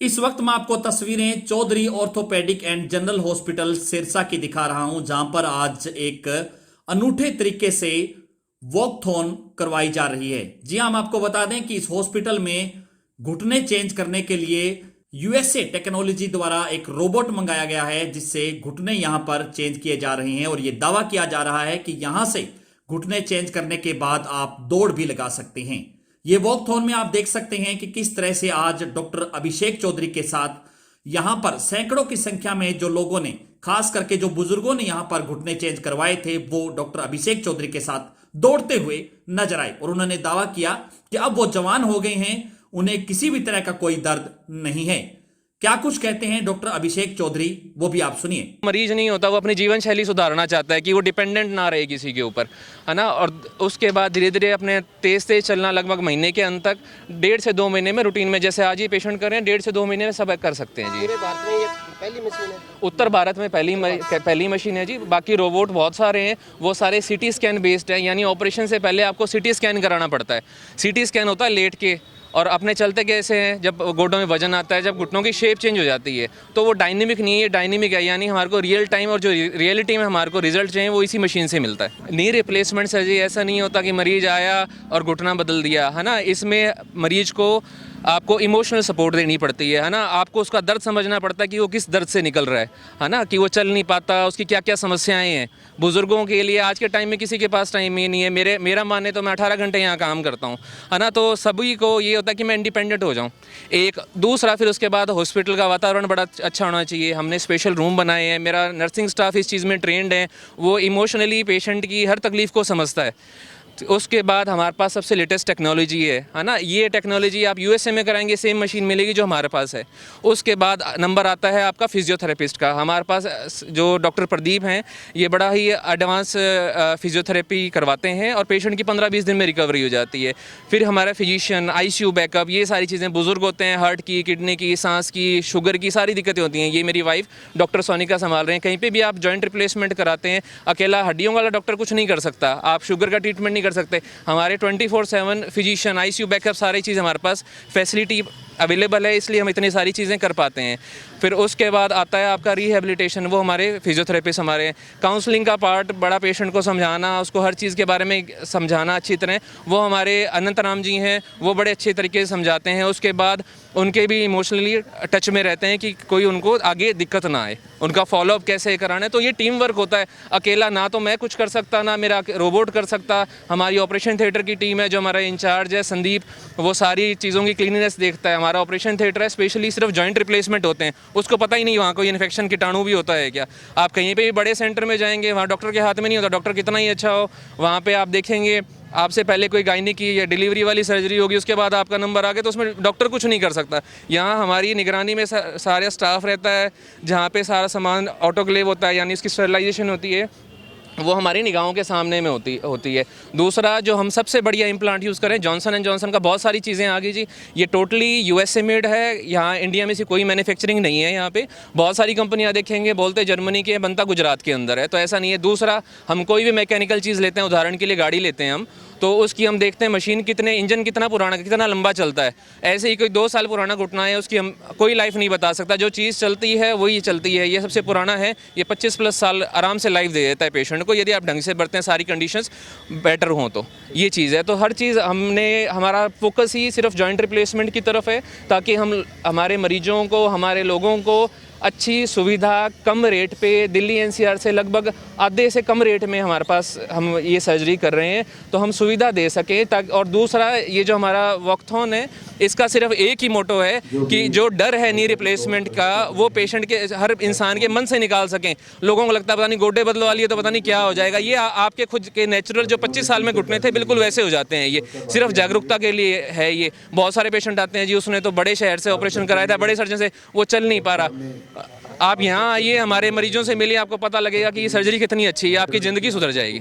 इस वक्त मैं आपको तस्वीरें Chaudhary orthopaedic and general hospital Sirsa की दिखा रहा हूं, जहां पर आज एक अनूठे तरीके से वॉकथॉन करवाई जा रही है। जी हां, हम आपको बता दें कि इस हॉस्पिटल में घुटने चेंज करने के लिए यूएसए टेक्नोलॉजी द्वारा एक रोबोट मंगाया गया है, जिससे घुटने यहां पर चेंज किए जा रहे हैं। और यह दावा किया जा रहा है कि यहां से घुटने चेंज करने के बाद आप दौड़ भी लगा सकते हैं। ये वॉकथॉन में आप देख सकते हैं कि किस तरह से आज डॉक्टर अभिषेक चौधरी के साथ यहां पर सैकड़ों की संख्या में जो लोगों ने, खास करके जो बुजुर्गों ने यहां पर घुटने चेंज करवाए थे, वो डॉक्टर अभिषेक चौधरी के साथ दौड़ते हुए नजर आए। और उन्होंने दावा किया कि अब वो जवान हो गए हैं, उन्हें किसी भी तरह का कोई दर्द नहीं है। क्या कुछ कहते हैं डॉक्टर अभिषेक चौधरी, वो भी आप सुनिए। मरीज नहीं होता, वो अपनी जीवन शैली सुधारना चाहता है कि वो डिपेंडेंट ना रहे किसी के ऊपर, है ना। और उसके बाद धीरे धीरे अपने तेज चलना, लगभग महीने के अंत तक 1.5 से 2 महीने में रूटीन में, जैसे आज ही पेशेंट कर रहे हैं, 1.5 से 2 महीने में सब कर सकते हैं जी। पूरे भारत में ये पहली मशीन है। उत्तर भारत में पहली मशीन है जी। बाकी रोबोट बहुत सारे हैं, वो सारे सीटी स्कैन बेस्ड हैं, यानी ऑपरेशन से पहले आपको सीटी स्कैन कराना पड़ता है। सीटी स्कैन होता है लेट के, और अपने चलते कैसे हैं, जब घुटनों में वजन आता है, जब घुटनों की शेप चेंज हो जाती है, तो वो डायनेमिक नहीं है, डायनेमिक है, यानी हमारे को रियल टाइम और जो रियलिटी में हमारे को रिजल्ट चाहिए वो इसी मशीन से मिलता है। नी रिप्लेसमेंट सर्जरी ऐसा नहीं होता कि मरीज आया और घुटना बदल दिया, है ना। इसमें मरीज को आपको इमोशनल सपोर्ट देनी पड़ती है ना। आपको उसका दर्द समझना पड़ता है कि वो किस दर्द से निकल रहा है ना, कि वो चल नहीं पाता, उसकी क्या क्या समस्याएं हैं। बुजुर्गों के लिए आज के टाइम में किसी के पास टाइम ही नहीं है। मेरा माने तो मैं 18 घंटे यहाँ काम करता हूँ, है ना। तो सभी को ये होता है कि मैं इंडिपेंडेंट हो जाऊँ। एक दूसरा, फिर उसके बाद हॉस्पिटल का वातावरण बड़ा अच्छा होना चाहिए। हमने स्पेशल रूम बनाए हैं, मेरा नर्सिंग स्टाफ इस चीज़ में ट्रेंड है, वो इमोशनली पेशेंट की हर तकलीफ़ को समझता है। उसके बाद हमारे पास सबसे लेटेस्ट टेक्नोलॉजी है ना। ये टेक्नोलॉजी आप यूएसए में कराएंगे, सेम मशीन मिलेगी जो हमारे पास है। उसके बाद नंबर आता है आपका फिजियोथेरेपिस्ट का। हमारे पास जो डॉक्टर प्रदीप हैं, ये बड़ा ही एडवांस फिजियोथेरेपी करवाते हैं, और पेशेंट की 15-20 दिन में रिकवरी हो जाती है। फिर हमारा फिजिशियन, आईसीयू बैकअप, ये सारी चीज़ें। बुजुर्ग होते हैं, हार्ट की, किडनी की, सांस की, शुगर की सारी दिक्कतें होती हैं। ये मेरी वाइफ डॉक्टर सोनिका संभाल रहे हैं। कहीं पर भी आप जॉइंट रिप्लेसमेंट कराते हैं, अकेला हड्डियों वाला डॉक्टर कुछ नहीं कर सकता। आप शुगर का ट्रीटमेंट नहीं कर सकते। हमारे 24/7 फिजिशियन, आईसीयू बैकअप, सारी चीज़ हमारे पास फैसिलिटी अवेलेबल है, इसलिए हम इतनी सारी चीज़ें कर पाते हैं। फिर उसके बाद आता है आपका रिहेबिलिटेशन, वो हमारे फिजियोथेरेपिस्ट हमारे। काउंसलिंग का पार्ट, बड़ा पेशेंट को समझाना, उसको हर चीज़ के बारे में समझाना अच्छी तरह, वो हमारे अनंत राम जी हैं, वो बड़े अच्छे तरीके से समझाते हैं। उसके बाद उनके भी इमोशनली टच में रहते हैं कि कोई उनको आगे दिक्कत ना आए, उनका फॉलोअप कैसे कराना है। तो ये टीम वर्क होता है, अकेला ना तो मैं कुछ कर सकता, ना मेरा रोबोट कर सकता। हमारी ऑपरेशन थिएटर की टीम है, जो हमारा इंचार्ज है संदीप, वो सारी चीज़ों की क्लीनिनेस देखता है। हमारा ऑपरेशन थिएटर है, स्पेशली सिर्फ जॉइंट रिप्लेसमेंट होते हैं, उसको पता ही नहीं वहाँ कोई इन्फेक्शन कीटाणु भी होता है क्या। आप कहीं पे भी बड़े सेंटर में जाएंगे, वहाँ डॉक्टर के हाथ में नहीं होता, डॉक्टर कितना ही अच्छा हो, वहाँ पे आप देखेंगे आपसे पहले कोई गायनिक की या डिलीवरी वाली सर्जरी होगी, उसके बाद आपका नंबर आ गया, तो उसमें डॉक्टर कुछ नहीं कर सकता। यहाँ हमारी निगरानी में सारा स्टाफ रहता है, जहाँ पे सारा सामान ऑटोक्लेव होता है, यानी उसकी स्टरलाइजेशन होती है, वो हमारी निगाहों के सामने में होती है। दूसरा, जो हम सबसे बढ़िया इम्प्लांट यूज़ करें, जॉनसन एंड जॉनसन का, बहुत सारी चीज़ें आ गई जी। ये टोटली यूएसए मेड है, यहाँ इंडिया में से कोई मैन्युफैक्चरिंग नहीं है। यहाँ पे बहुत सारी कंपनियाँ देखेंगे, बोलते जर्मनी के, बनता गुजरात के अंदर है, तो ऐसा नहीं है। दूसरा, हम कोई भी मैकेनिकल चीज़ लेते हैं, उदाहरण के लिए गाड़ी लेते हैं हम, तो उसकी हम देखते हैं मशीन कितने, इंजन कितना पुराना, कितना लंबा चलता है। ऐसे ही कोई 2 साल पुराना घुटना है, उसकी हम कोई लाइफ नहीं बता सकता। जो चीज़ चलती है वही चलती है। ये सबसे पुराना है, ये 25+ साल आराम से लाइफ दे देता है पेशेंट को, यदि आप ढंग से बरतें, सारी कंडीशंस बेटर हों तो। ये चीज़ है। तो हर चीज़ हमारा फोकस ही सिर्फ जॉइंट रिप्लेसमेंट की तरफ है, ताकि हम हमारे मरीजों को, हमारे लोगों को अच्छी सुविधा कम रेट पे, दिल्ली एनसीआर से लगभग आधे से कम रेट में हमारे पास हम ये सर्जरी कर रहे हैं, तो हम सुविधा दे सकें ताकि। और दूसरा, ये जो हमारा वॉकथॉन है, इसका सिर्फ एक ही मोटो है कि जो डर है नी रिप्लेसमेंट का, वो पेशेंट के, हर इंसान के मन से निकाल सकें। लोगों को लगता है पता नहीं गोड्डे बदलवा लिए तो पता नहीं क्या हो जाएगा। ये आपके खुद के नेचुरल जो 25 साल में घुटने थे, बिल्कुल वैसे हो जाते हैं। ये सिर्फ जागरूकता के लिए है। ये बहुत सारे पेशेंट आते हैं जी, उसने तो बड़े शहर से ऑपरेशन कराया था, बड़े सर्जन से, वो चल नहीं पा रहा। आप यहाँ आइए, हमारे मरीजों से मिलिए, आपको पता लगेगा कि ये सर्जरी कितनी अच्छी है, आपकी ज़िंदगी सुधर जाएगी।